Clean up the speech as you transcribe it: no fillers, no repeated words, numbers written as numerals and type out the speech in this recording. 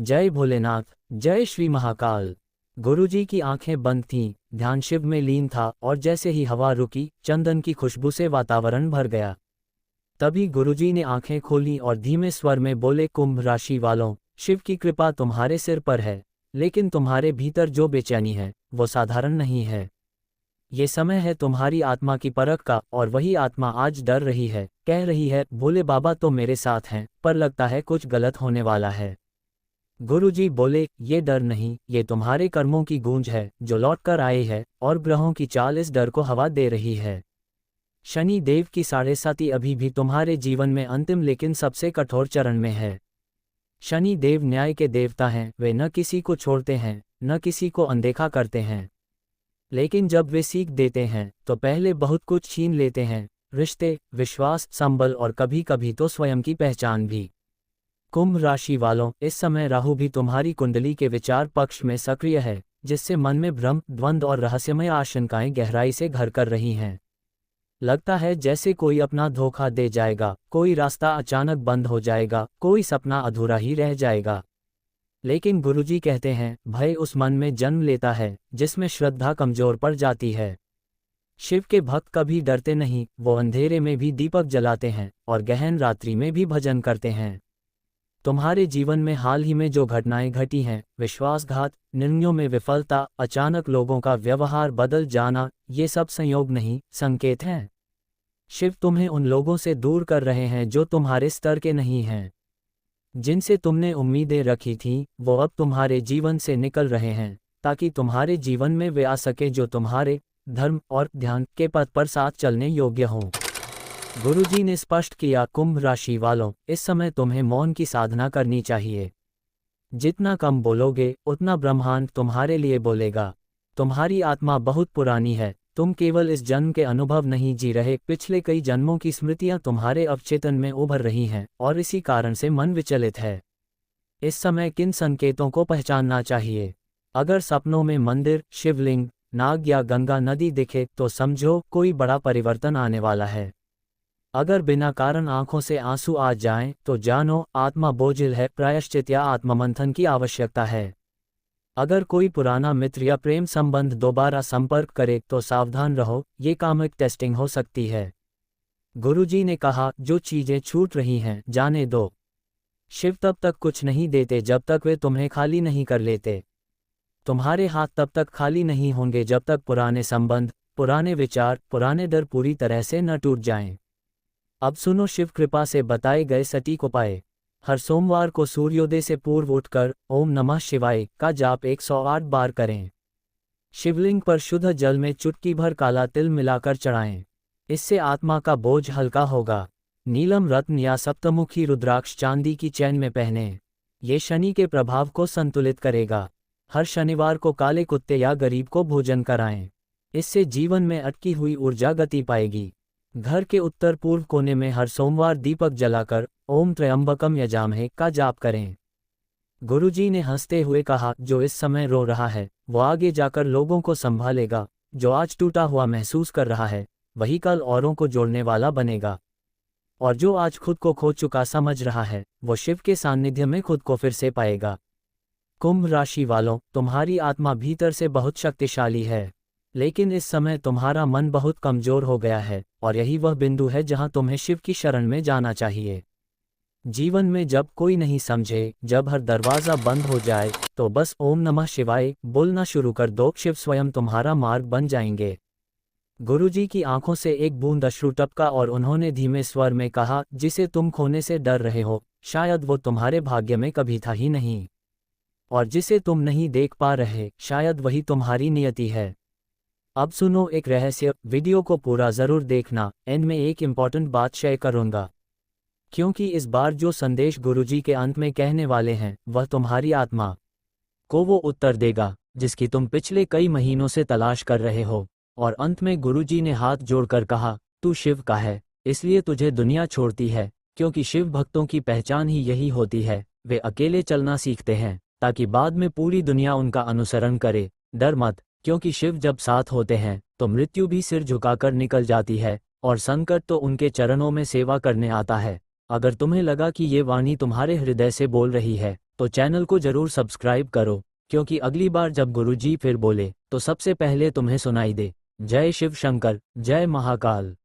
जय भोलेनाथ, जय श्री महाकाल। गुरुजी की आंखें बंद थीं, ध्यान शिव में लीन था और जैसे ही हवा रुकी, चंदन की खुशबू से वातावरण भर गया। तभी गुरुजी ने आंखें खोलीं और धीमे स्वर में बोले, कुंभ राशि वालों, शिव की कृपा तुम्हारे सिर पर है, लेकिन तुम्हारे भीतर जो बेचैनी है वो साधारण नहीं है। ये समय है तुम्हारी आत्मा की परख का, और वही आत्मा आज डर रही है, कह रही है, भोले बाबा तो मेरे साथ हैं, पर लगता है कुछ गलत होने वाला है। गुरुजी बोले, ये डर नहीं, ये तुम्हारे कर्मों की गूंज है जो लौट कर आए है, और ग्रहों की चाल इस डर को हवा दे रही है। शनि देव की 7.5 अभी भी तुम्हारे जीवन में अंतिम लेकिन सबसे कठोर चरण में है। शनि देव न्याय के देवता हैं, वे न किसी को छोड़ते हैं, न किसी को अनदेखा करते हैं। लेकिन जब वे सीख देते हैं तो पहले बहुत कुछ छीन लेते हैं, रिश्ते, विश्वास, संबल और कभी कभी तो स्वयं की पहचान भी। कुंभ राशि वालों, इस समय राहु भी तुम्हारी कुंडली के विचार पक्ष में सक्रिय है, जिससे मन में भ्रम, द्वंद्व और रहस्यमय आशंकाएं गहराई से घर कर रही हैं। लगता है जैसे कोई अपना धोखा दे जाएगा, कोई रास्ता अचानक बंद हो जाएगा, कोई सपना अधूरा ही रह जाएगा। लेकिन गुरुजी कहते हैं, भय उस मन में जन्म लेता है जिसमें श्रद्धा कमजोर पड़ जाती है। शिव के भक्त कभी डरते नहीं, वो अंधेरे में भी दीपक जलाते हैं और गहन रात्रि में भी भजन करते हैं। तुम्हारे जीवन में हाल ही में जो घटनाएं घटी हैं, विश्वासघात, निर्णयों में विफलता, अचानक लोगों का व्यवहार बदल जाना, ये सब संयोग नहीं, संकेत हैं। शिव तुम्हें उन लोगों से दूर कर रहे हैं जो तुम्हारे स्तर के नहीं हैं। जिनसे तुमने उम्मीदें रखी थीं, वो अब तुम्हारे जीवन से निकल रहे हैं, ताकि तुम्हारे जीवन में वे आ सके जो तुम्हारे धर्म और ध्यान के पथ पर साथ चलने योग्य हों। गुरुजी ने स्पष्ट किया, कुंभ राशि वालों, इस समय तुम्हें मौन की साधना करनी चाहिए। जितना कम बोलोगे, उतना ब्रह्मांड तुम्हारे लिए बोलेगा। तुम्हारी आत्मा बहुत पुरानी है, तुम केवल इस जन्म के अनुभव नहीं जी रहे, पिछले कई जन्मों की स्मृतियां तुम्हारे अवचेतन में उभर रही हैं, और इसी कारण से मन विचलित है। इस समय किन संकेतों को पहचानना चाहिए? अगर सपनों में मंदिर, शिवलिंग, नाग या गंगा नदी दिखे तो समझो कोई बड़ा परिवर्तन आने वाला है। अगर बिना कारण आंखों से आंसू आ जाएं तो जानो आत्मा बोझिल है, प्रायश्चित या आत्ममंथन की आवश्यकता है। अगर कोई पुराना मित्र या प्रेम संबंध दोबारा संपर्क करे तो सावधान रहो, ये कामिक टेस्टिंग हो सकती है। गुरुजी ने कहा, जो चीजें छूट रही हैं जाने दो। शिव तब तक कुछ नहीं देते जब तक वे तुम्हें खाली नहीं कर लेते। तुम्हारे हाथ तब तक खाली नहीं होंगे जब तक पुराने संबंध, पुराने विचार, पुराने डर पूरी तरह से न टूट जाएं। अब सुनो शिव कृपा से बताए गए सटीक उपाय। हर सोमवार को सूर्योदय से पूर्व उठकर ओम नमः शिवाय का जाप 108 बार करें। शिवलिंग पर शुद्ध जल में चुटकी भर काला तिल मिलाकर चढ़ाएं। इससे आत्मा का बोझ हल्का होगा। नीलम रत्न या सप्तमुखी रुद्राक्ष चांदी की चैन में पहनें। ये शनि के प्रभाव को संतुलित करेगा। हर शनिवार को काले कुत्ते या गरीब को भोजन कराएं। इससे जीवन में अटकी हुई ऊर्जा गति पाएगी। घर के उत्तर पूर्व कोने में हर सोमवार दीपक जलाकर ओम त्र्यंबकम यजामहे का जाप करें। गुरुजी ने हंसते हुए कहा, जो इस समय रो रहा है वो आगे जाकर लोगों को संभालेगा। जो आज टूटा हुआ महसूस कर रहा है वही कल औरों को जोड़ने वाला बनेगा। और जो आज खुद को खो चुका समझ रहा है वो शिव के सानिध्य में खुद को फिर से पाएगा। कुंभ राशि वालों, तुम्हारी आत्मा भीतर से बहुत शक्तिशाली है, लेकिन इस समय तुम्हारा मन बहुत कमजोर हो गया है, और यही वह बिंदु है जहां तुम्हें शिव की शरण में जाना चाहिए। जीवन में जब कोई नहीं समझे, जब हर दरवाजा बंद हो जाए, तो बस ओम नमः शिवाय बोलना शुरू कर दो, शिव स्वयं तुम्हारा मार्ग बन जाएंगे। गुरुजी की आंखों से एक बूंद अश्रु टपका और उन्होंने धीमे स्वर में कहा, जिसे तुम खोने से डर रहे हो, शायद वो तुम्हारे भाग्य में कभी था ही नहीं। और जिसे तुम नहीं देख पा रहे, शायद वही तुम्हारी नियति है। अब सुनो एक रहस्य, वीडियो को पूरा जरूर देखना, एंड में एक इम्पॉर्टेंट बात शेयर करूंगा, क्योंकि इस बार जो संदेश गुरुजी के अंत में कहने वाले हैं वह तुम्हारी आत्मा को वो उत्तर देगा जिसकी तुम पिछले कई महीनों से तलाश कर रहे हो। और अंत में गुरुजी ने हाथ जोड़कर कहा, तू शिव का है, इसलिए तुझे दुनिया छोड़ती है, क्योंकि शिव भक्तों की पहचान ही यही होती है, वे अकेले चलना सीखते हैं ताकि बाद में पूरी दुनिया उनका अनुसरण करे। डर मत, क्योंकि शिव जब साथ होते हैं तो मृत्यु भी सिर झुकाकर निकल जाती है, और संकट तो उनके चरणों में सेवा करने आता है। अगर तुम्हें लगा कि ये वाणी तुम्हारे हृदय से बोल रही है तो चैनल को जरूर सब्सक्राइब करो, क्योंकि अगली बार जब गुरुजी फिर बोले तो सबसे पहले तुम्हें सुनाई दे। जय शिव शंकर, जय महाकाल।